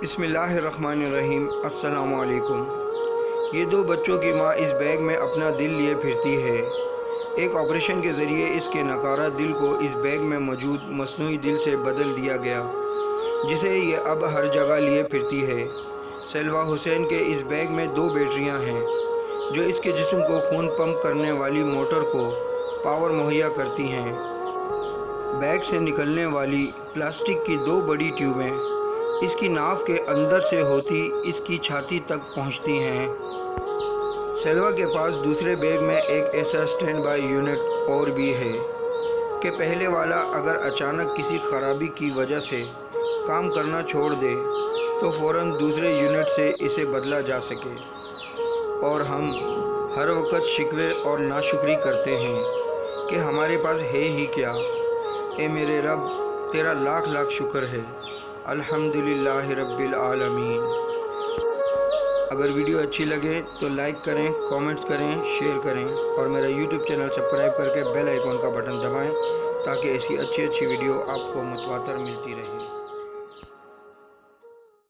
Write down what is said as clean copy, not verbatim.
बिस्मिल्लाहिर्रहमानिर्रहीम। अस्सलाम वालेकुम। ये दो बच्चों की माँ इस बैग में अपना दिल लिए फिरती है। एक ऑपरेशन के ज़रिए इसके नकारा दिल को इस बैग में मौजूद मस्नूई दिल से बदल दिया गया, जिसे ये अब हर जगह लिए फिरती है। सलवा हुसैन के इस बैग में दो बैटरियाँ हैं, जो इसके जिस्म को खून पंप करने वाली मोटर को पावर मुहैया करती हैं। बैग से निकलने वाली प्लास्टिक की दो बड़ी ट्यूबें इसकी नाव के अंदर से होती इसकी छाती तक पहुंचती हैं। सलवा के पास दूसरे बैग में एक ऐसा स्टैंड बाय यूनिट और भी है कि पहले वाला अगर अचानक किसी ख़राबी की वजह से काम करना छोड़ दे तो फ़ौरन दूसरे यूनिट से इसे बदला जा सके। और हम हर वक्त शिकवे और नाशुक्री करते हैं कि हमारे पास है ही क्या। ए मेरे रब, तेरा लाख लाख शुक्र है। अल्हम्दुलिल्लाह रब्बिल आलमीन। अगर वीडियो अच्छी लगे तो लाइक करें, कमेंट्स करें, शेयर करें और मेरा यूट्यूब चैनल सब्सक्राइब करके बेल आइकॉन का बटन दबाएं ताकि ऐसी अच्छी वीडियो आपको मुतवातर मिलती रहे।